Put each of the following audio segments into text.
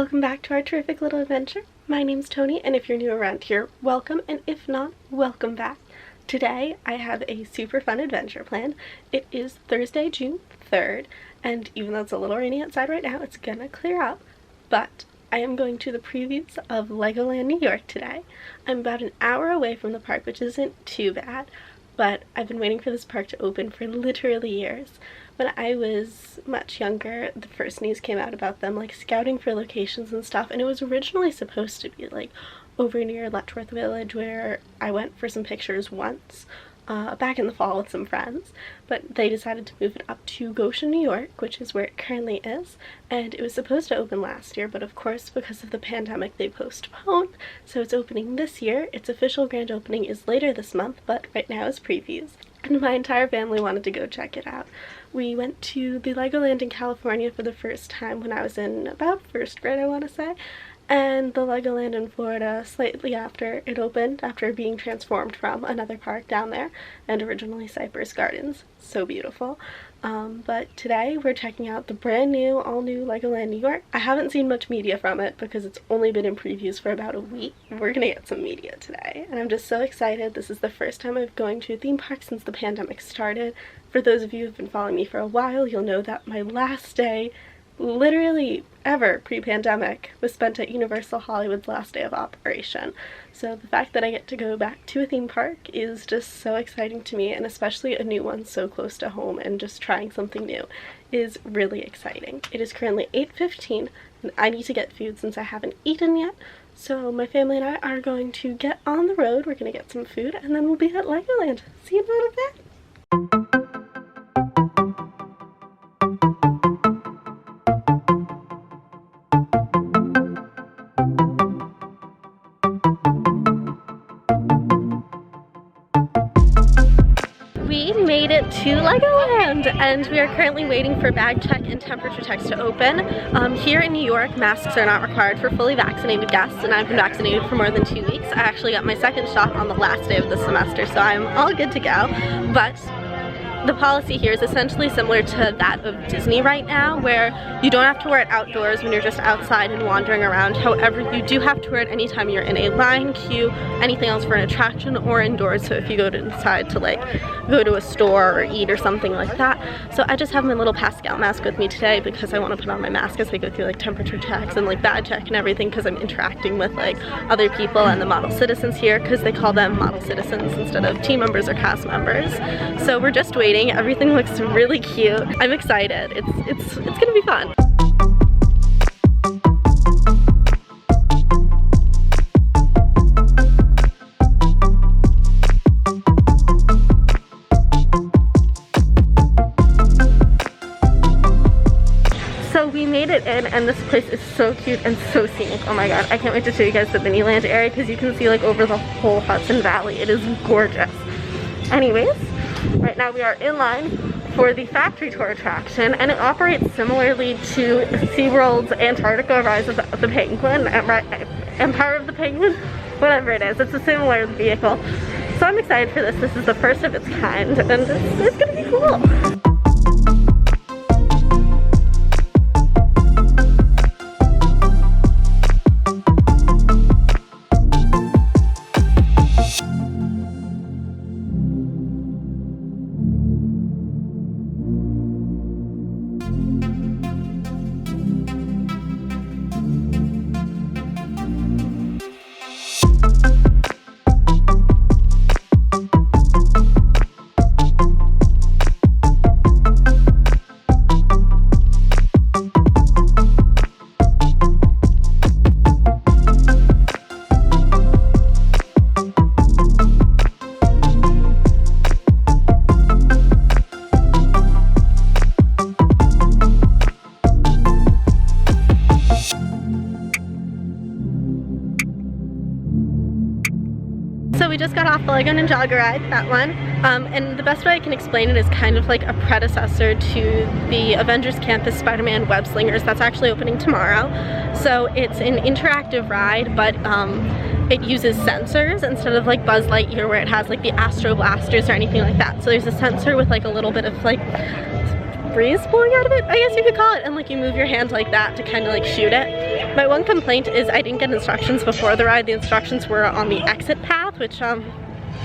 Welcome back to our terrific little adventure. My name's Tony, and if you're new around here, welcome, and if not, welcome back. Today, I have a super fun adventure planned. It is Thursday, June 3rd, and even though it's a little rainy outside right now, it's gonna clear up, but I am going to the previews of LEGOLAND New York today. I'm about an hour away from the park, which isn't too bad, but I've been waiting for this park to open for literally years. When I was much younger, the first news came out about them like scouting for locations and stuff, and it was originally supposed to be like over near Letchworth Village, where I went for some pictures once back in the fall with some friends, but they decided to move it up to Goshen, New York, which is where it currently is, and it was supposed to open last year, but of course because of the pandemic they postponed, so it's opening this year. Its official grand opening is later this month, but right now is previews, and my entire family wanted to go check it out. We went to the LEGOLAND in California for the first time when I was in about first grade, I want to say, and the LEGOLAND in Florida slightly after it opened, after being transformed from another park down there, and originally Cypress Gardens. So beautiful. But today we're checking out the brand new, all new LEGOLAND New York. I haven't seen much media from it because it's only been in previews for about a week. We're gonna get some media today, and I'm just so excited. This is the first time I'm going to a theme park since the pandemic started. For those of you who've been following me for a while, you'll know that my last day, literally ever pre-pandemic, was spent at Universal Hollywood's last day of operation. So the fact that I get to go back to a theme park is just so exciting to me, and especially a new one so close to home and just trying something new is really exciting. It is currently 8:15 and I need to get food since I haven't eaten yet. So my family and I are going to get on the road. We're gonna get some food and then we'll be at LEGOLAND. See you in a little bit. Made it to LEGOLAND, and we are currently waiting for bag check and temperature checks to open. Here in New York, masks are not required for fully vaccinated guests, and I've been vaccinated for more than 2 weeks. I actually got my second shot on the last day of the semester, so I'm all good to go. But the policy here is essentially similar to that of Disney right now, where you don't have to wear it outdoors when you're just outside and wandering around. However, you do have to wear it anytime you're in a line, queue, anything else for an attraction, or indoors, so if you go to decide to like go to a store or eat or something like that. So I just have my little Pascal mask with me today because I want to put on my mask as I go through like temperature checks and like bag check and everything, because I'm interacting with like other people and the model citizens here, because they call them model citizens instead of team members or cast members. So we're just waiting. Everything looks really cute. I'm excited. It's gonna be fun. So we made it in, and this place is so cute and so scenic. Oh my god, I can't wait to show you guys the miniland area because you can see like over the whole Hudson Valley. It is gorgeous. Anyways, right now we are in line for the factory tour attraction, and it operates similarly to SeaWorld's Antarctica Rise of the Penguin, Empire of the Penguin, whatever it is. It's a similar vehicle. So I'm excited for this. This is the first of its kind, and it's gonna be cool. So we just got off the Lego Ninjago ride, that one, and the best way I can explain it is kind of like a predecessor to the Avengers Campus Spider-Man Web Slingers that's actually opening tomorrow. So it's an interactive ride, but it uses sensors instead of like Buzz Lightyear where it has like the Astro Blasters or anything like that. So there's a sensor with like a little bit of like breeze blowing out of it, I guess you could call it, and like you move your hand like that to kind of like shoot it. My one complaint is I didn't get instructions before the ride. The instructions were on the exit path, which a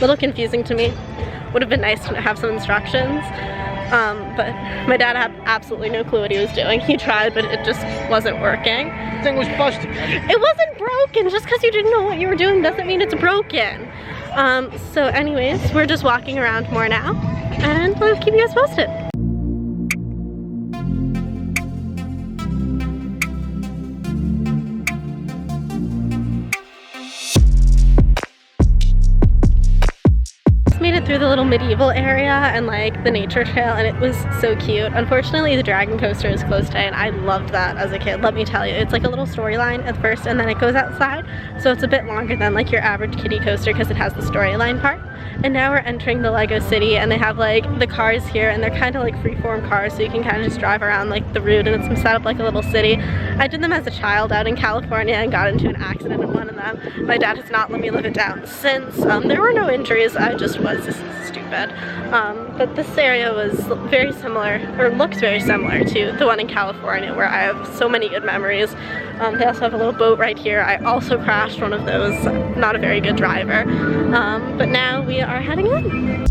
little confusing to me. Would have been nice to have some instructions. But my dad had absolutely no clue what he was doing. He tried, but it just wasn't working. The thing was busted. It wasn't broken. Just because you didn't know what you were doing doesn't mean it's broken. So anyways, we're just walking around more now, and I'll keep you guys posted. Made it through the little medieval area and like the nature trail, and it was so cute. Unfortunately, the dragon coaster is closed today, and I loved that as a kid. Let me tell you, it's like a little storyline at first, and then it goes outside, so it's a bit longer than like your average kiddie coaster because it has the storyline part. And now we're entering the Lego city, and they have like the cars here, and they're kind of like freeform cars, so you can kind of just drive around like the route, and it's set up like a little city. I did them as a child out in California and got into an accident in one of them. My dad has not let me live it down since. There were no injuries. I just was stupid. But this area was very similar, or looks very similar to the one in California, where I have so many good memories. They also have a little boat right here. I also crashed one of those. Not a very good driver. But now we are heading in.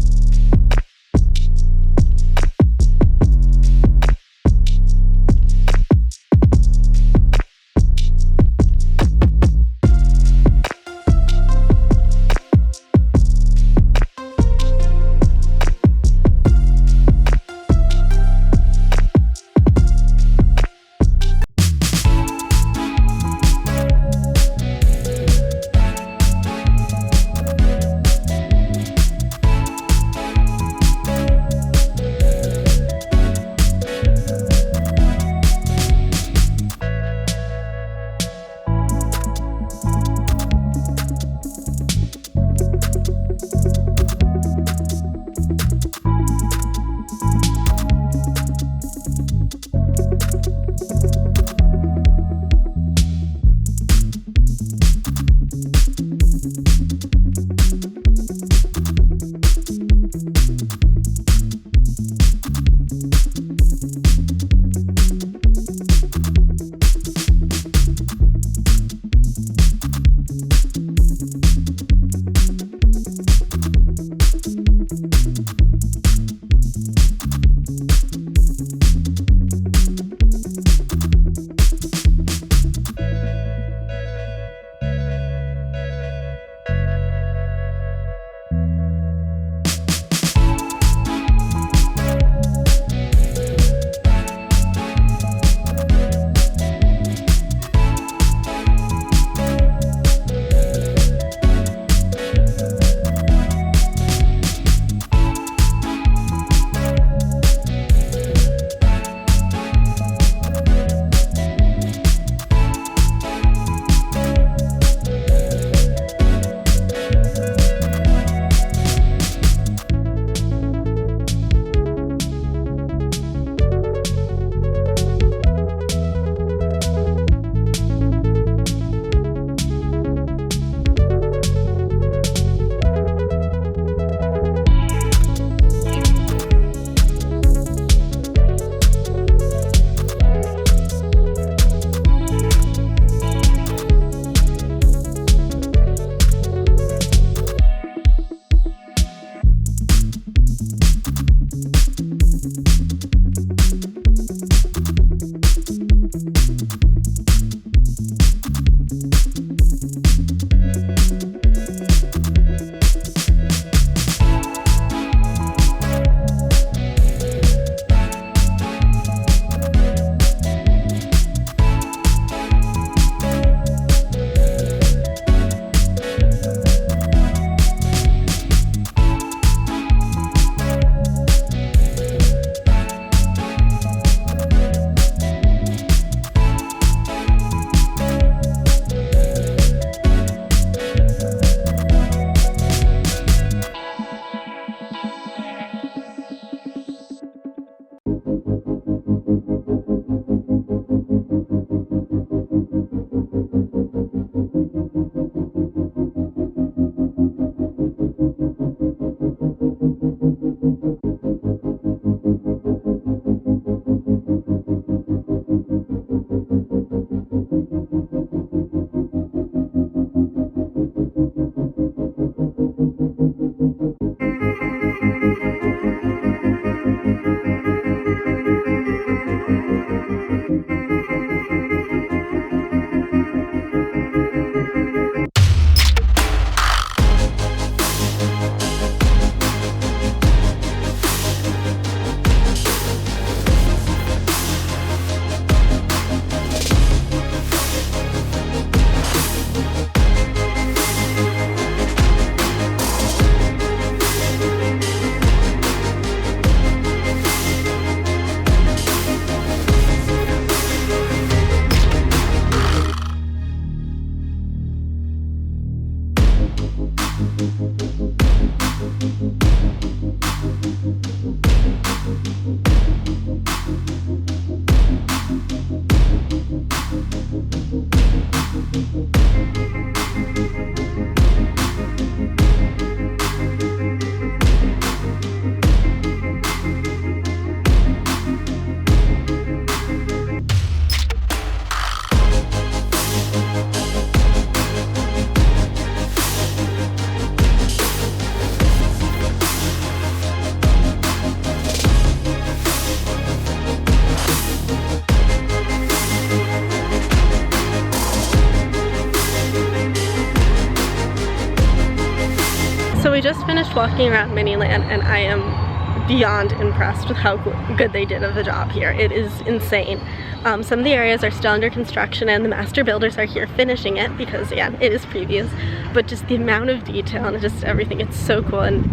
just walking around Miniland and I am beyond impressed with how good they did of a job here. It is insane. Some of the areas are still under construction and the master builders are here finishing it because, again, it is previews, but just the amount of detail and just everything, it's so cool. And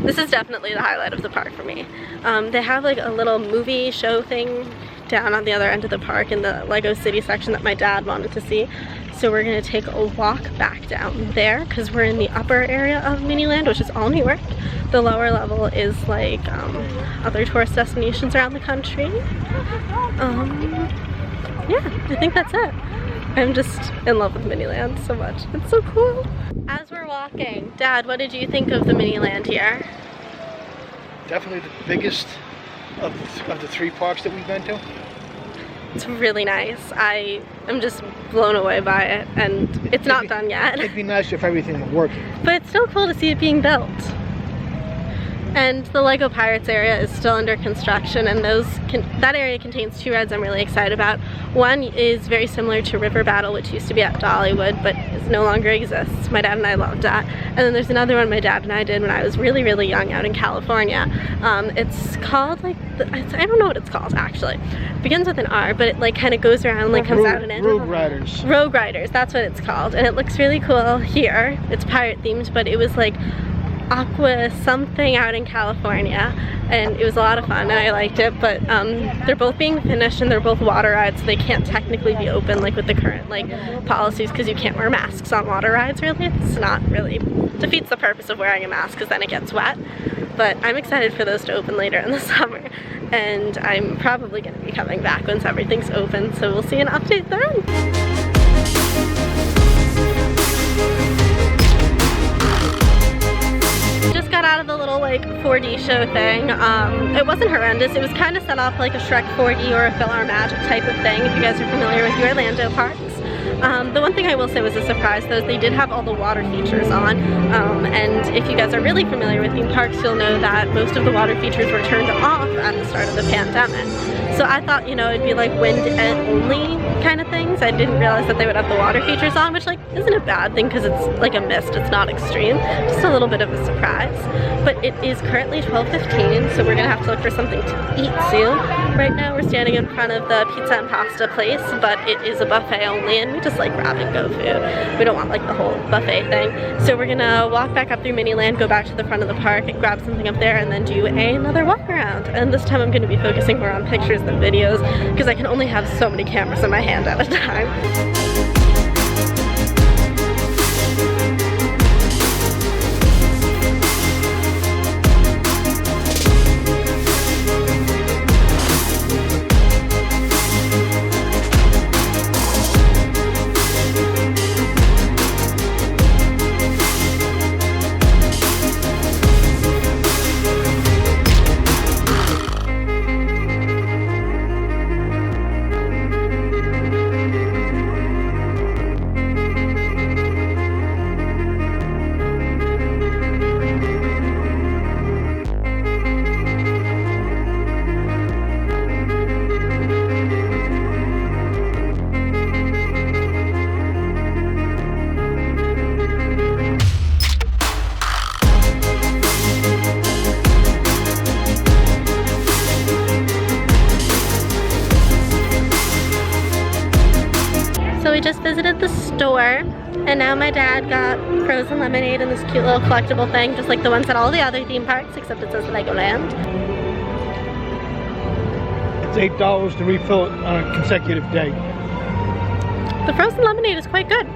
this is definitely the highlight of the park for me. They have like a little movie show thing down on the other end of the park in the Lego City section that my dad wanted to see. So we're gonna take a walk back down there because we're in the upper area of Miniland, which is all New York. The lower level is like other tourist destinations around the country. Yeah, I think that's it. I'm just in love with Miniland so much. It's so cool. As we're walking, Dad, what did you think of the Miniland here? Definitely the biggest of the 3 parks that we've been to. It's really nice. I am just blown away by it, and it's not done yet. It'd be nice if everything were working. But it's still cool to see it being built. And the Lego Pirates area is still under construction, and that area contains 2 rides I'm really excited about. One is very similar to River Battle, which used to be at Dollywood, but no longer exists. My dad and I loved that. And then there's another one my dad and I did when I was really, really young out in California. It's called like, I don't know what it's called actually. It begins with an R, but it like kind of goes around, like comes out and in. Rogue Riders. Rogue Riders, that's what it's called. And it looks really cool here. It's pirate themed, but it was like Aqua something out in California, and it was a lot of fun and I liked it, but they're both being finished and they're both water rides, so they can't technically be open like with the current like policies because you can't wear masks on water rides really. It's not really, defeats the purpose of wearing a mask because then it gets wet. But I'm excited for those to open later in the summer, and I'm probably going to be coming back once everything's open, so we'll see an update then. Just got out of the little like 4D show thing. It wasn't horrendous. It was kind of set up like a Shrek 4D or a PhilharMagic type of thing, if you guys are familiar with the Orlando parks. The one thing I will say was a surprise though is they did have all the water features on, and if you guys are really familiar with theme parks, you'll know that most of the water features were turned off at the start of the pandemic. So I thought, you know, it'd be like wind only kind of things. I didn't realize that they would have the water features on, which like isn't a bad thing because it's like a mist, it's not extreme. Just a little bit of a surprise. But it is currently 12:15, so we're gonna have to look for something to eat soon. Right now we're standing in front of the pizza and pasta place, but it is a buffet only, and we just like grab and go food. We don't want like the whole buffet thing. So we're gonna walk back up through Miniland, go back to the front of the park, and grab something up there, and then do another walk around. And this time I'm gonna be focusing more on pictures than videos because I can only have so many cameras in my hand at a time. We just visited the store, and now my dad got frozen lemonade in this cute little collectible thing, just like the ones at all the other theme parks, except it says Legoland. It's $8 to refill it on a consecutive day. The frozen lemonade is quite good.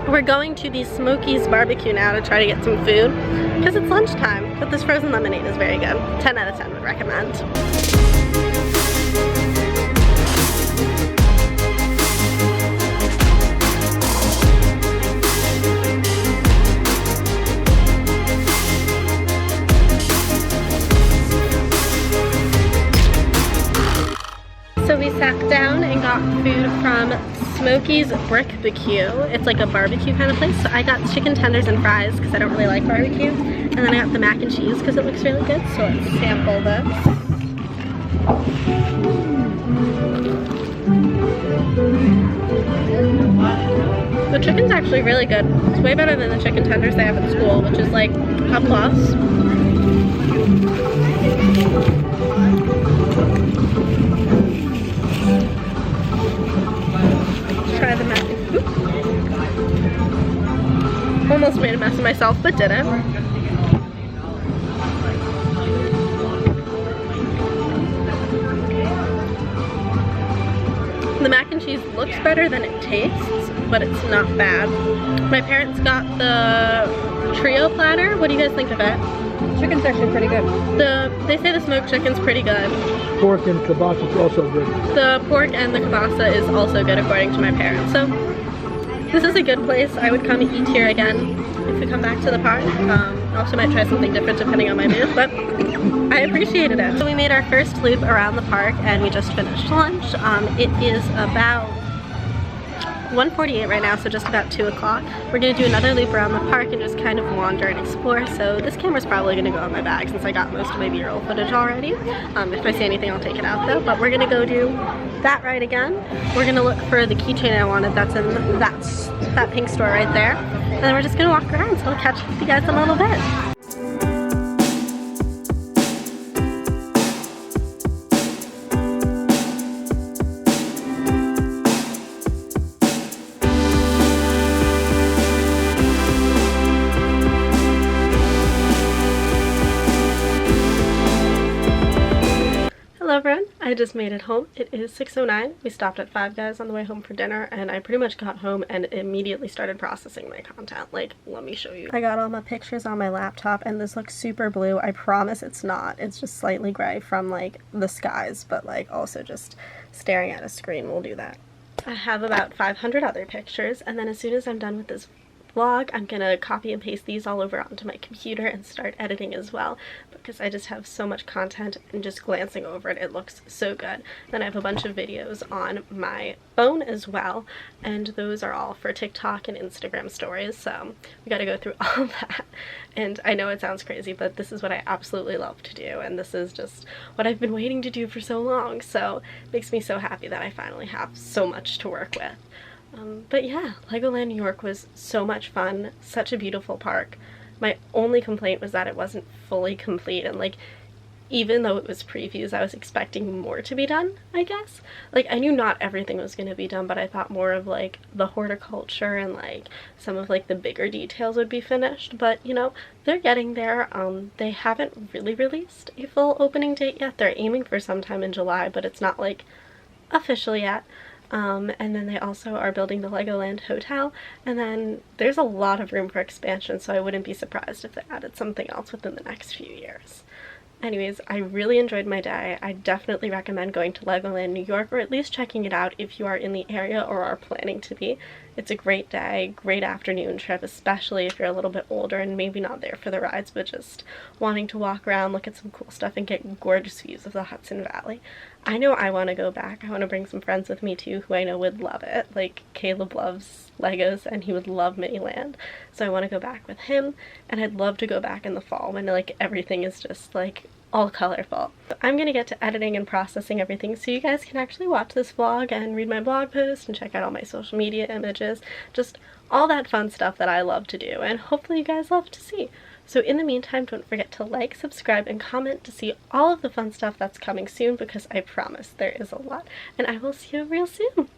We're going to the Smokey's barbecue now to try to get some food, because it's lunchtime, but this frozen lemonade is very good. 10 out of 10 would recommend. So we sat down and got food from Smokey's Bricktastic. It's like a barbecue kind of place. So I got chicken tenders and fries because I don't really like barbecue. And then I got the mac and cheese because it looks really good. So let's sample this. The chicken's actually really good. It's way better than the chicken tenders they have at school, which is like a plus. Let's try the mac. Oops. Almost made a mess of myself, but didn't. The mac and cheese looks better than it tastes, but it's not bad. My parents got the trio platter. What do you guys think of it? Chicken's actually pretty good. They say the smoked chicken's pretty good. Pork and kielbasa is also good. The pork and the kielbasa is also good according to my parents. So this is a good place. I would come eat here again if we come back to the park. Also might try something different depending on my mood, but I appreciated it. So we made our first loop around the park and we just finished lunch. It is about 1:48 right now, so just about 2 o'clock. We're gonna do another loop around the park and just kind of wander and explore. So this camera's probably gonna go in my bag since I got most of my B-roll footage already. If I see anything, I'll take it out though. But we're gonna go do that ride again. We're gonna look for the keychain I wanted that's in that pink store right there. And then we're just gonna walk around, so I'll catch up with you guys in a little bit. Hello everyone, I just made it home. It is 6:09. We stopped at Five Guys on the way home for dinner and I pretty much got home and immediately started processing my content. Like, let me show you. I got all my pictures on my laptop and this looks super blue. I promise it's not. It's just slightly gray from like the skies, but like also just staring at a screen will do that. I have about 500 other pictures and then as soon as I'm done with this vlog, I'm gonna copy and paste these all over onto my computer and start editing as well because I just have so much content and just glancing over it, it looks so good. Then I have a bunch of videos on my phone as well and those are all for TikTok and Instagram stories, so we gotta go through all that. And I know it sounds crazy, but this is what I absolutely love to do and this is just what I've been waiting to do for so long, so it makes me so happy that I finally have so much to work with. But yeah, Legoland New York was so much fun, such a beautiful park. My only complaint was that it wasn't fully complete and like even though it was previews I was expecting more to be done, I guess. Like I knew not everything was going to be done, but I thought more of like the horticulture and like some of like the bigger details would be finished, but you know, they're getting there. They haven't really released a full opening date yet. They're aiming for sometime in July, but it's not like official yet. And then they also are building the Legoland Hotel, and then there's a lot of room for expansion, so I wouldn't be surprised if they added something else within the next few years. Anyways, I really enjoyed my day. I definitely recommend going to Legoland New York, or at least checking it out if you are in the area or are planning to be. It's a great day, great afternoon trip, especially if you're a little bit older and maybe not there for the rides, but just wanting to walk around, look at some cool stuff, and get gorgeous views of the Hudson Valley. I know I want to go back. I want to bring some friends with me too who I know would love it. Like Caleb loves Legos and he would love Miniland. So I want to go back with him and I'd love to go back in the fall when like everything is just like all colorful. But I'm gonna get to editing and processing everything so you guys can actually watch this vlog and read my blog post and check out all my social media images. Just all that fun stuff that I love to do and hopefully you guys love to see. So in the meantime, don't forget to like, subscribe, and comment to see all of the fun stuff that's coming soon because I promise there is a lot. And I will see you real soon.